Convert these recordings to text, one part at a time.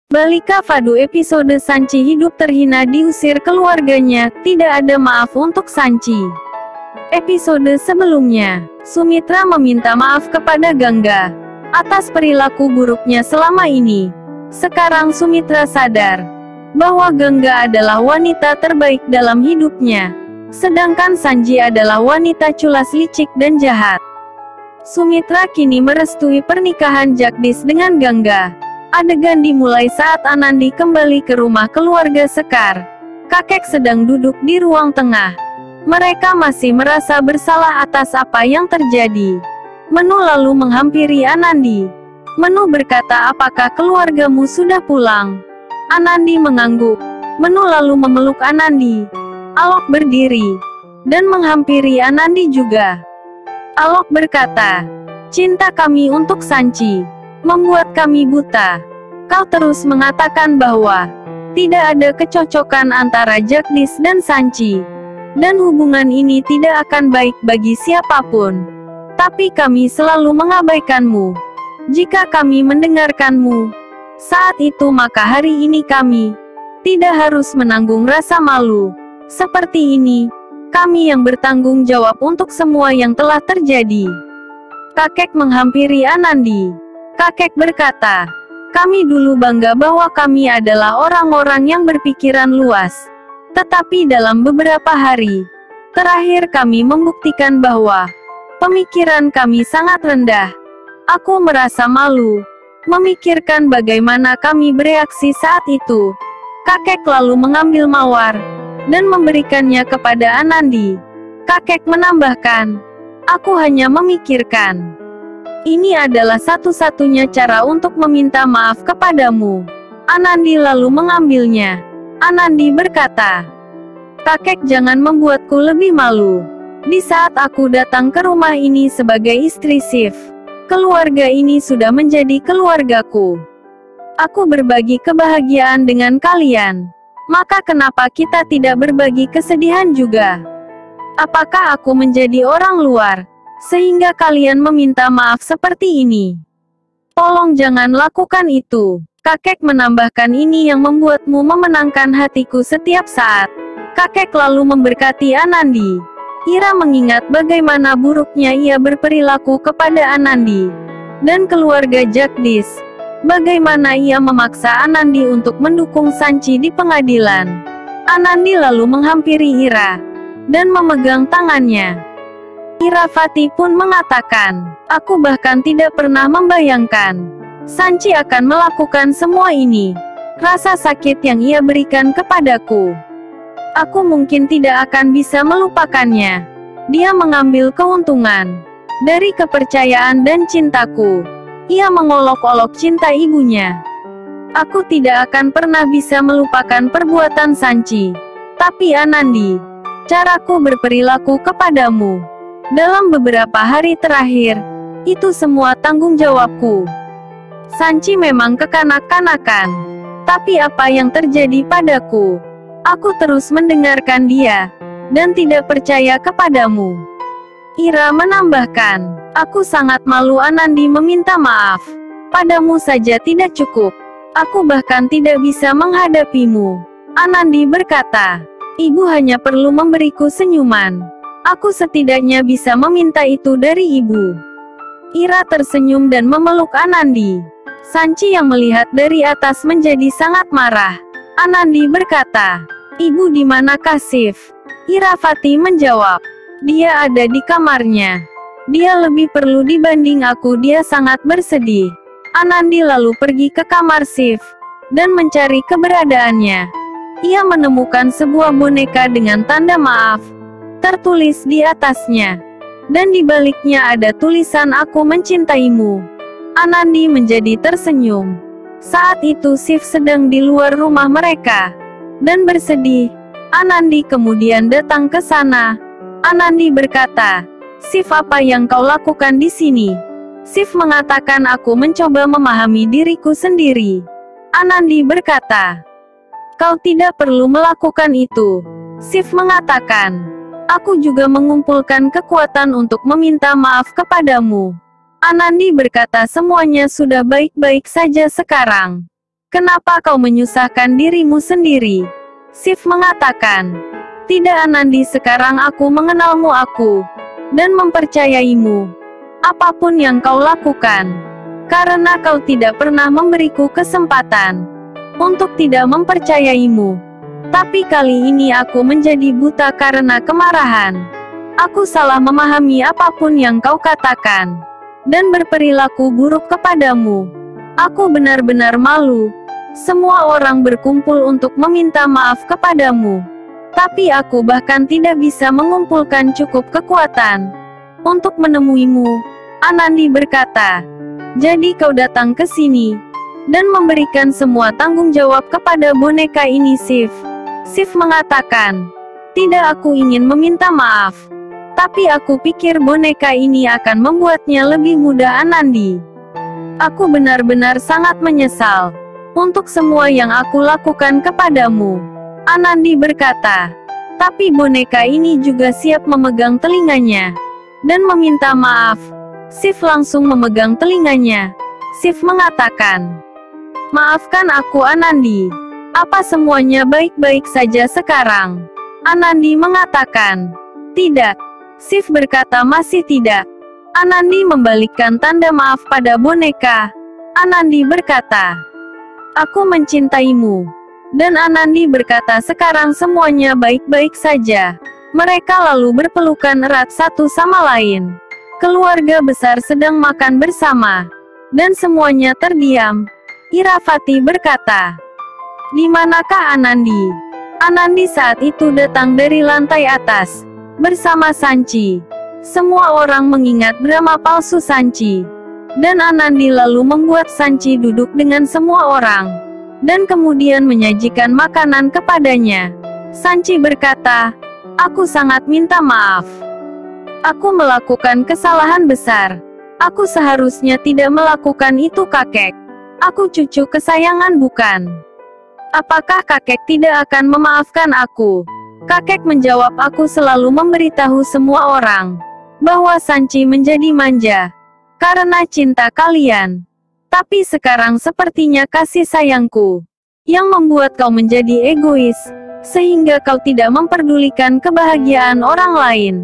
Balika Fadu episode Sanchi hidup terhina diusir keluarganya, tidak ada maaf untuk Sanchi. Episode sebelumnya, Sumitra meminta maaf kepada Gangga atas perilaku buruknya selama ini. Sekarang Sumitra sadar bahwa Gangga adalah wanita terbaik dalam hidupnya, sedangkan Sanji adalah wanita culas licik dan jahat. Sumitra kini merestui pernikahan Jagdish dengan Gangga. Adegan dimulai saat Anandi kembali ke rumah keluarga Sekar. Kakek sedang duduk di ruang tengah. Mereka masih merasa bersalah atas apa yang terjadi. Menu lalu menghampiri Anandi. Menu berkata, apakah keluargamu sudah pulang? Anandi mengangguk. Menu lalu memeluk Anandi. Alok berdiri dan menghampiri Anandi juga. Alok berkata, cinta kami untuk Sanchi membuat kami buta. Kau terus mengatakan bahwa tidak ada kecocokan antara Jagdish dan Sanchi, dan hubungan ini tidak akan baik bagi siapapun. Tapi kami selalu mengabaikanmu. Jika kami mendengarkanmu saat itu, maka hari ini kami tidak harus menanggung rasa malu. Seperti ini, kami yang bertanggung jawab untuk semua yang telah terjadi. Kakek menghampiri Anandi. Kakek berkata, kami dulu bangga bahwa kami adalah orang-orang yang berpikiran luas. Tetapi dalam beberapa hari terakhir kami membuktikan bahwa pemikiran kami sangat rendah. Aku merasa malu memikirkan bagaimana kami bereaksi saat itu. Kakek lalu mengambil mawar dan memberikannya kepada Anandi. Kakek menambahkan, aku hanya memikirkan ini adalah satu-satunya cara untuk meminta maaf kepadamu. Anandi lalu mengambilnya. Anandi berkata, kakek jangan membuatku lebih malu. Di saat aku datang ke rumah ini sebagai istri Shiv, keluarga ini sudah menjadi keluargaku. Aku berbagi kebahagiaan dengan kalian. Maka kenapa kita tidak berbagi kesedihan juga? Apakah aku menjadi orang luar sehingga kalian meminta maaf seperti ini? Tolong jangan lakukan itu. Kakek menambahkan, ini yang membuatmu memenangkan hatiku setiap saat. Kakek lalu memberkati Anandi. Ira mengingat bagaimana buruknya ia berperilaku kepada Anandi dan keluarga Jagdish. Bagaimana ia memaksa Anandi untuk mendukung Sanchi di pengadilan. Anandi lalu menghampiri Ira dan memegang tangannya. Iravati pun mengatakan, aku bahkan tidak pernah membayangkan Sanchi akan melakukan semua ini. Rasa sakit yang ia berikan kepadaku, aku mungkin tidak akan bisa melupakannya. Dia mengambil keuntungan dari kepercayaan dan cintaku. Ia mengolok-olok cinta ibunya. Aku tidak akan pernah bisa melupakan perbuatan Sanchi. Tapi Anandi, caraku berperilaku kepadamu dalam beberapa hari terakhir, itu semua tanggung jawabku. Sanchi memang kekanak-kanakan. Tapi apa yang terjadi padaku? Aku terus mendengarkan dia dan tidak percaya kepadamu. Ira menambahkan, aku sangat malu. Anandi meminta maaf. Padamu saja tidak cukup. Aku bahkan tidak bisa menghadapimu. Anandi berkata, ibu hanya perlu memberiku senyuman. Aku setidaknya bisa meminta itu dari ibu. Ira tersenyum dan memeluk Anandi. Sanchi yang melihat dari atas menjadi sangat marah. Anandi berkata, ibu di manakah Shiv? Iravati menjawab, dia ada di kamarnya. Dia lebih perlu dibanding aku. Dia sangat bersedih. Anandi lalu pergi ke kamar Shiv dan mencari keberadaannya. Ia menemukan sebuah boneka dengan tanda maaf tertulis di atasnya, dan di baliknya ada tulisan, aku mencintaimu. Anandi menjadi tersenyum. Saat itu Shiv sedang di luar rumah mereka dan bersedih. Anandi kemudian datang ke sana. Anandi berkata, Shiv, apa yang kau lakukan di sini? Shiv mengatakan, aku mencoba memahami diriku sendiri. Anandi berkata, kau tidak perlu melakukan itu. Shiv mengatakan, aku juga mengumpulkan kekuatan untuk meminta maaf kepadamu. Anandi berkata, semuanya sudah baik-baik saja sekarang. Kenapa kau menyusahkan dirimu sendiri? Sif mengatakan, tidak Anandi, sekarang aku mengenalmu dan mempercayaimu. Apapun yang kau lakukan, karena kau tidak pernah memberiku kesempatan untuk tidak mempercayaimu. Tapi kali ini aku menjadi buta karena kemarahan. Aku salah memahami apapun yang kau katakan, dan berperilaku buruk kepadamu. Aku benar-benar malu. Semua orang berkumpul untuk meminta maaf kepadamu. Tapi aku bahkan tidak bisa mengumpulkan cukup kekuatan untuk menemuimu. Anandi berkata, jadi kau datang ke sini dan memberikan semua tanggung jawab kepada boneka ini, Sif. Sif mengatakan, tidak, aku ingin meminta maaf. Tapi aku pikir boneka ini akan membuatnya lebih mudah, Anandi. Aku benar-benar sangat menyesal untuk semua yang aku lakukan kepadamu. Anandi berkata, tapi boneka ini juga siap memegang telinganya dan meminta maaf. Sif langsung memegang telinganya. Sif mengatakan, maafkan aku, Anandi. Apa semuanya baik-baik saja sekarang? Anandi mengatakan, tidak. Sif berkata, masih tidak. Anandi membalikkan tanda maaf pada boneka. Anandi berkata, aku mencintaimu. Dan Anandi berkata, sekarang semuanya baik-baik saja. Mereka lalu berpelukan erat satu sama lain. Keluarga besar sedang makan bersama, dan semuanya terdiam. Iravati berkata, di manakah Anandi? Anandi saat itu datang dari lantai atas bersama Sanchi. Semua orang mengingat drama palsu Sanchi, dan Anandi lalu membuat Sanchi duduk dengan semua orang, dan kemudian menyajikan makanan kepadanya. Sanchi berkata, aku sangat minta maaf. Aku melakukan kesalahan besar. Aku seharusnya tidak melakukan itu, kakek. Aku cucu kesayangan, bukan? Apakah kakek tidak akan memaafkan aku? Kakek menjawab, aku selalu memberitahu semua orang bahwa Sanchi menjadi manja karena cinta kalian. Tapi sekarang sepertinya kasih sayangku yang membuat kau menjadi egois, sehingga kau tidak memperdulikan kebahagiaan orang lain.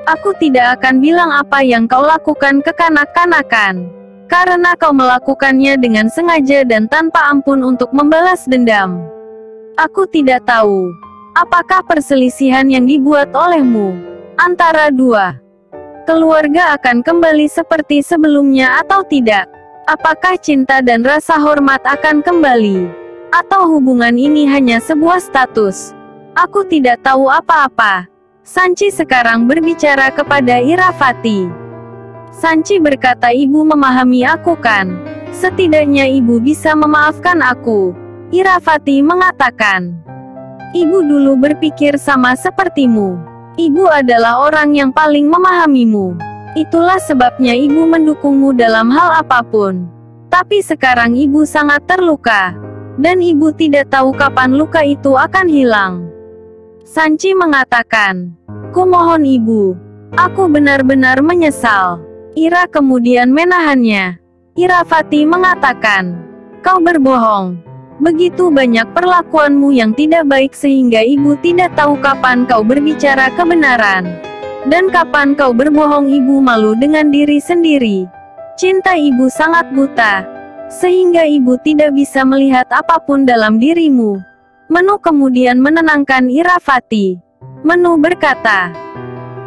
Aku tidak akan bilang apa yang kau lakukan kekanak-kanakan, karena kau melakukannya dengan sengaja dan tanpa ampun untuk membalas dendam. Aku tidak tahu apakah perselisihan yang dibuat olehmu antara dua keluarga akan kembali seperti sebelumnya atau tidak. Apakah cinta dan rasa hormat akan kembali, atau hubungan ini hanya sebuah status? Aku tidak tahu apa-apa. Sanchi sekarang berbicara kepada Iravati. Sanchi berkata, ibu memahami aku kan? Setidaknya ibu bisa memaafkan aku. Iravati mengatakan, ibu dulu berpikir sama sepertimu. Ibu adalah orang yang paling memahamimu. Itulah sebabnya ibu mendukungmu dalam hal apapun. Tapi sekarang ibu sangat terluka, dan ibu tidak tahu kapan luka itu akan hilang. Sanchi mengatakan, kumohon ibu. Aku benar-benar menyesal. Ira kemudian menahannya. Iravati mengatakan, kau berbohong. Begitu banyak perlakuanmu yang tidak baik sehingga ibu tidak tahu kapan kau berbicara kebenaran, dan kapan kau berbohong. Ibu malu dengan diri sendiri. Cinta ibu sangat buta, sehingga ibu tidak bisa melihat apapun dalam dirimu. Menu kemudian menenangkan Iravati. Menu berkata,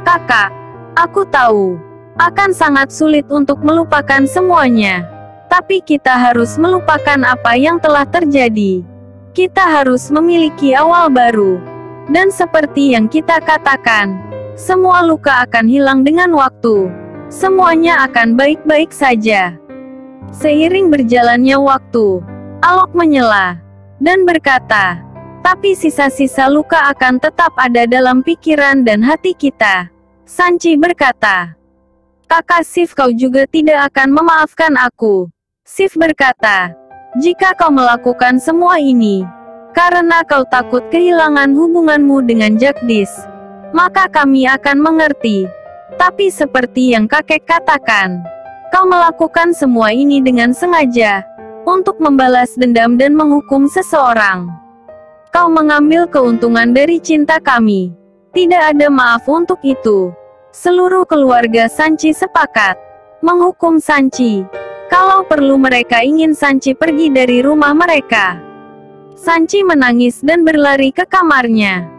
kakak, aku tahu akan sangat sulit untuk melupakan semuanya. Tapi kita harus melupakan apa yang telah terjadi. Kita harus memiliki awal baru. Dan seperti yang kita katakan, semua luka akan hilang dengan waktu. Semuanya akan baik-baik saja. Seiring berjalannya waktu, Alok menyela dan berkata, tapi sisa-sisa luka akan tetap ada dalam pikiran dan hati kita. Sanchi berkata, kakak Sif, kau juga tidak akan memaafkan aku. Sif berkata, jika kau melakukan semua ini karena kau takut kehilangan hubunganmu dengan Jagdish, maka kami akan mengerti. Tapi seperti yang kakek katakan, kau melakukan semua ini dengan sengaja. untuk membalas dendam dan menghukum seseorang. Kau mengambil keuntungan dari cinta kami. Tidak ada maaf untuk itu. Seluruh keluarga Sanchi sepakat menghukum Sanchi. Kalau perlu mereka ingin Sanchi pergi dari rumah mereka. Sanchi menangis dan berlari ke kamarnya.